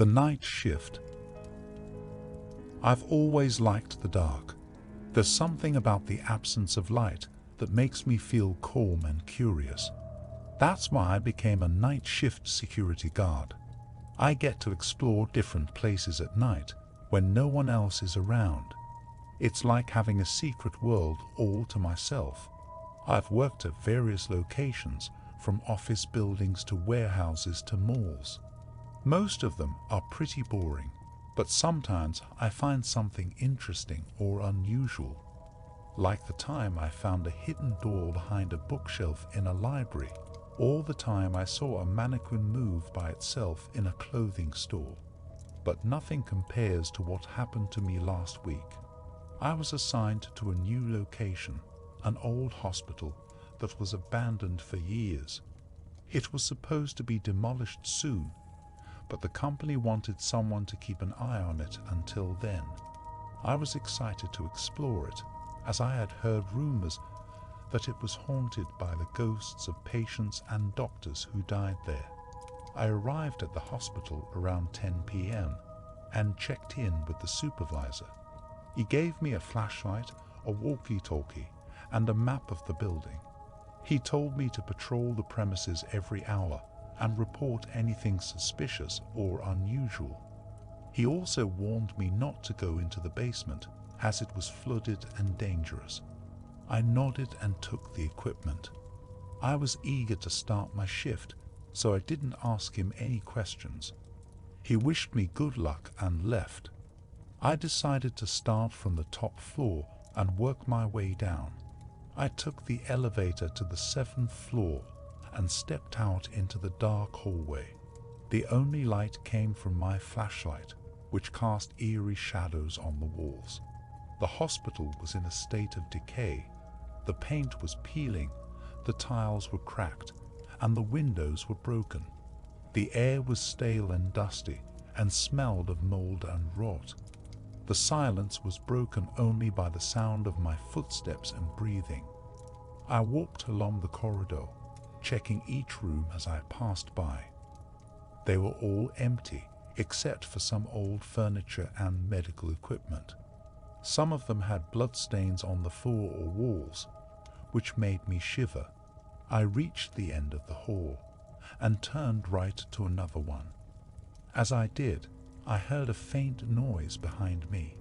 The night shift. I've always liked the dark. There's something about the absence of light that makes me feel calm and curious. That's why I became a night shift security guard. I get to explore different places at night when no one else is around. It's like having a secret world all to myself. I've worked at various locations, from office buildings to warehouses to malls. Most of them are pretty boring, but sometimes I find something interesting or unusual. Like the time I found a hidden door behind a bookshelf in a library, or the time I saw a mannequin move by itself in a clothing store. But nothing compares to what happened to me last week. I was assigned to a new location, an old hospital that was abandoned for years. It was supposed to be demolished soon, but the company wanted someone to keep an eye on it until then. I was excited to explore it, as I had heard rumors that it was haunted by the ghosts of patients and doctors who died there. I arrived at the hospital around 10 p.m. and checked in with the supervisor. He gave me a flashlight, a walkie-talkie, and a map of the building. He told me to patrol the premises every hour and report anything suspicious or unusual. He also warned me not to go into the basement, as it was flooded and dangerous. I nodded and took the equipment. I was eager to start my shift, so I didn't ask him any questions. He wished me good luck and left. I decided to start from the top floor and work my way down. I took the elevator to the 7th floor and stepped out into the dark hallway. The only light came from my flashlight, which cast eerie shadows on the walls. The hospital was in a state of decay. The paint was peeling, the tiles were cracked, and the windows were broken. The air was stale and dusty, and smelled of mold and rot. The silence was broken only by the sound of my footsteps and breathing. I walked along the corridor, checking each room as I passed by. They were all empty, except for some old furniture and medical equipment. Some of them had bloodstains on the floor or walls, which made me shiver. I reached the end of the hall and turned right to another one. As I did, I heard a faint noise behind me.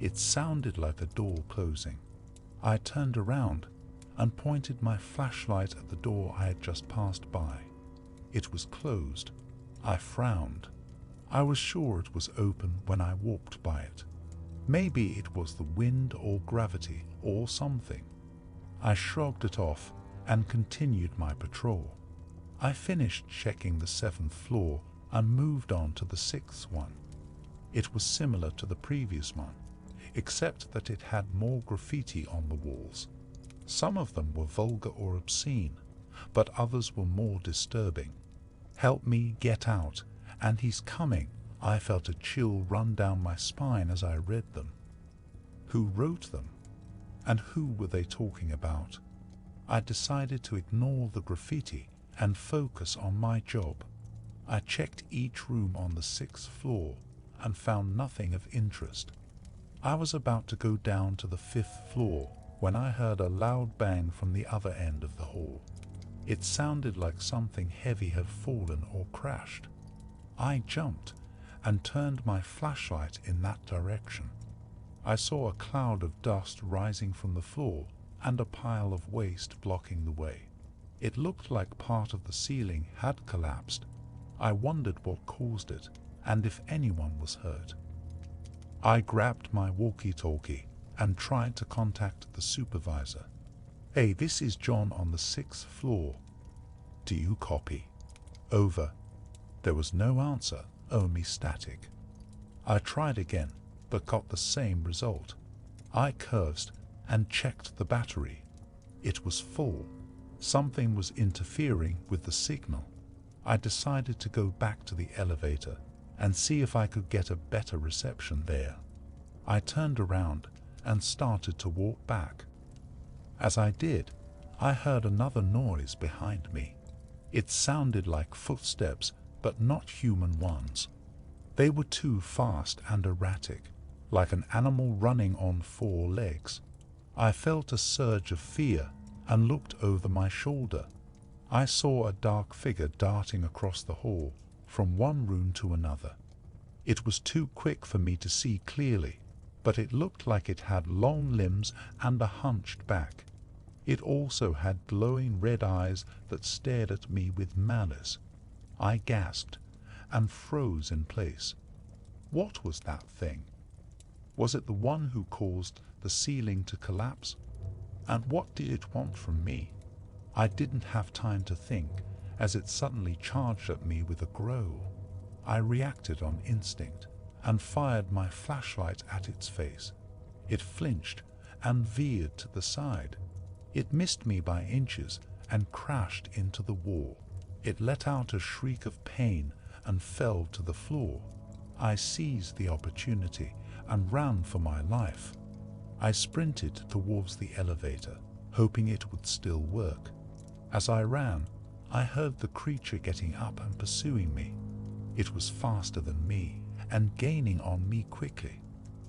It sounded like a door closing. I turned around and pointed my flashlight at the door I had just passed by. It was closed. I frowned. I was sure it was open when I walked by it. Maybe it was the wind or gravity or something. I shrugged it off and continued my patrol. I finished checking the 7th floor and moved on to the 6th one. It was similar to the previous one, except that it had more graffiti on the walls. Some of them were vulgar or obscene, but others were more disturbing. "Help me get out, and he's coming." I felt a chill run down my spine as I read them. Who wrote them? And who were they talking about? I decided to ignore the graffiti and focus on my job. I checked each room on the 6th floor and found nothing of interest. I was about to go down to the 5th floor when I heard a loud bang from the other end of the hall. It sounded like something heavy had fallen or crashed. I jumped and turned my flashlight in that direction. I saw a cloud of dust rising from the floor and a pile of waste blocking the way. It looked like part of the ceiling had collapsed. I wondered what caused it and if anyone was hurt. I grabbed my walkie-talkie and tried to contact the supervisor. "Hey, this is John on the 6th floor. Do you copy?" "Over." There was no answer, only static. I tried again, but got the same result. I cursed and checked the battery. It was full. Something was interfering with the signal. I decided to go back to the elevator and see if I could get a better reception there. I turned around and started to walk back. As I did, I heard another noise behind me. It sounded like footsteps, but not human ones. They were too fast and erratic, like an animal running on 4 legs. I felt a surge of fear and looked over my shoulder. I saw a dark figure darting across the hall from one room to another. It was too quick for me to see clearly, but it looked like it had long limbs and a hunched back. It also had glowing red eyes that stared at me with malice. I gasped and froze in place. What was that thing? Was it the one who caused the ceiling to collapse? And what did it want from me? I didn't have time to think, as it suddenly charged at me with a growl. I reacted on instinct and fired my flashlight at its face. It flinched and veered to the side. It missed me by inches and crashed into the wall. It let out a shriek of pain and fell to the floor. I seized the opportunity and ran for my life. I sprinted towards the elevator, hoping it would still work. As I ran, I heard the creature getting up and pursuing me. It was faster than me and gaining on me quickly.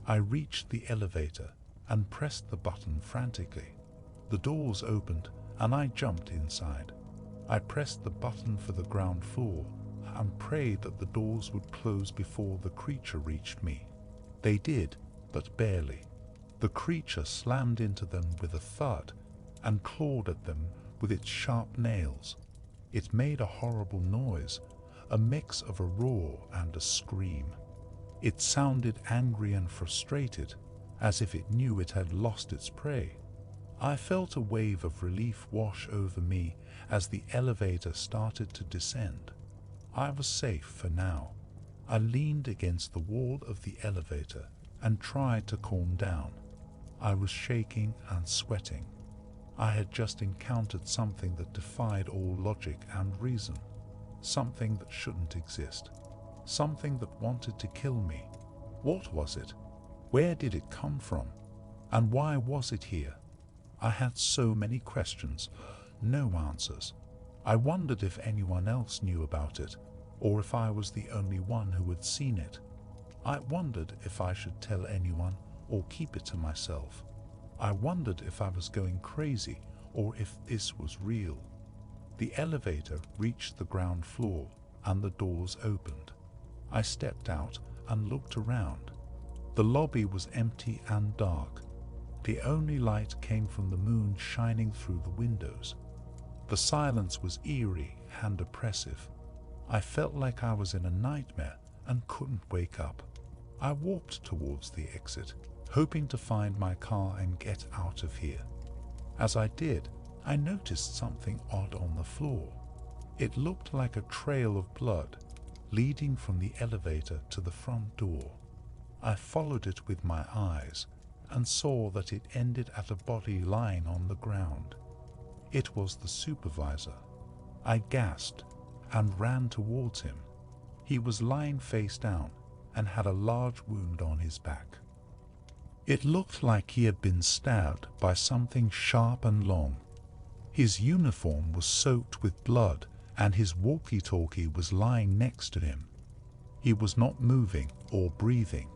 I reached the elevator and pressed the button frantically. The doors opened and I jumped inside. I pressed the button for the ground floor and prayed that the doors would close before the creature reached me. They did, but barely. The creature slammed into them with a thud and clawed at them with its sharp nails. It made a horrible noise, a mix of a roar and a scream. It sounded angry and frustrated, as if it knew it had lost its prey. I felt a wave of relief wash over me as the elevator started to descend. I was safe for now. I leaned against the wall of the elevator and tried to calm down. I was shaking and sweating. I had just encountered something that defied all logic and reason. Something that shouldn't exist. Something that wanted to kill me. What was it? Where did it come from? And why was it here? I had so many questions, no answers. I wondered if anyone else knew about it, or if I was the only one who had seen it. I wondered if I should tell anyone or keep it to myself. I wondered if I was going crazy or if this was real. The elevator reached the ground floor and the doors opened. I stepped out and looked around. The lobby was empty and dark. The only light came from the moon shining through the windows. The silence was eerie and oppressive. I felt like I was in a nightmare and couldn't wake up. I walked towards the exit, hoping to find my car and get out of here. As I did, I noticed something odd on the floor. It looked like a trail of blood leading from the elevator to the front door. I followed it with my eyes and saw that it ended at a body lying on the ground. It was the supervisor. I gasped and ran towards him. He was lying face down and had a large wound on his back. It looked like he had been stabbed by something sharp and long. His uniform was soaked with blood and his walkie-talkie was lying next to him. He was not moving or breathing.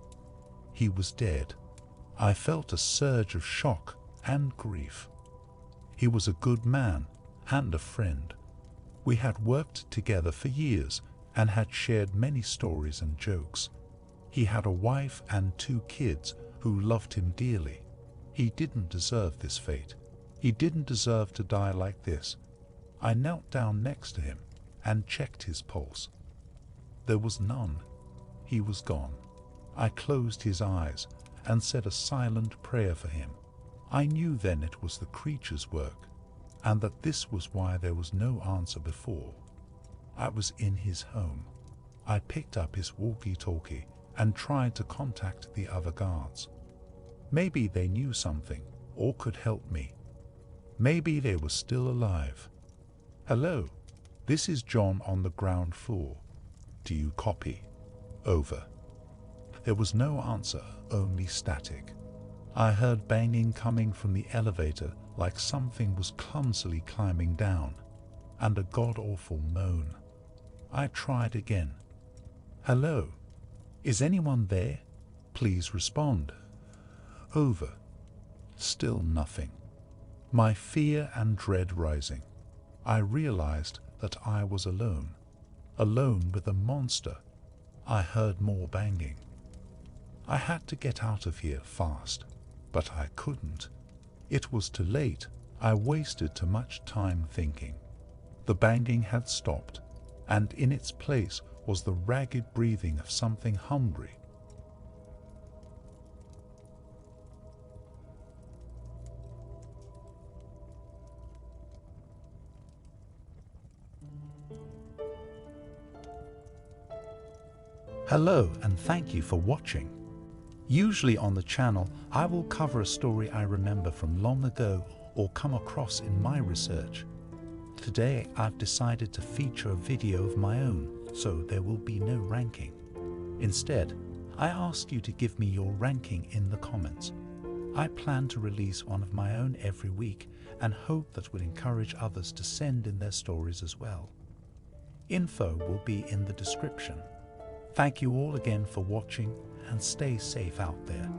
He was dead. I felt a surge of shock and grief. He was a good man and a friend. We had worked together for years and had shared many stories and jokes. He had a wife and 2 kids who loved him dearly. He didn't deserve this fate. He didn't deserve to die like this. I knelt down next to him and checked his pulse. There was none. He was gone. I closed his eyes and said a silent prayer for him. I knew then it was the creature's work, and that this was why there was no answer before. I was in his home. I picked up his walkie-talkie and tried to contact the other guards. Maybe they knew something or could help me. Maybe they were still alive. Hello, this is John on the ground floor. Do you copy? Over. There was no answer, only static. I heard banging coming from the elevator like something was clumsily climbing down, and a god-awful moan. I tried again. Hello, Is anyone there? Please respond. Over. Still nothing. My fear and dread rising, I realized that I was alone. Alone with a monster. I heard more banging. I had to get out of here fast, but I couldn't. It was too late. I wasted too much time thinking. The banging had stopped, and in its place was the ragged breathing of something hungry. Hello, and thank you for watching. Usually on the channel, I will cover a story I remember from long ago or come across in my research. Today, I've decided to feature a video of my own, so there will be no ranking. Instead, I ask you to give me your ranking in the comments. I plan to release one of my own every week and hope that will encourage others to send in their stories as well. Info will be in the description. Thank you all again for watching and stay safe out there.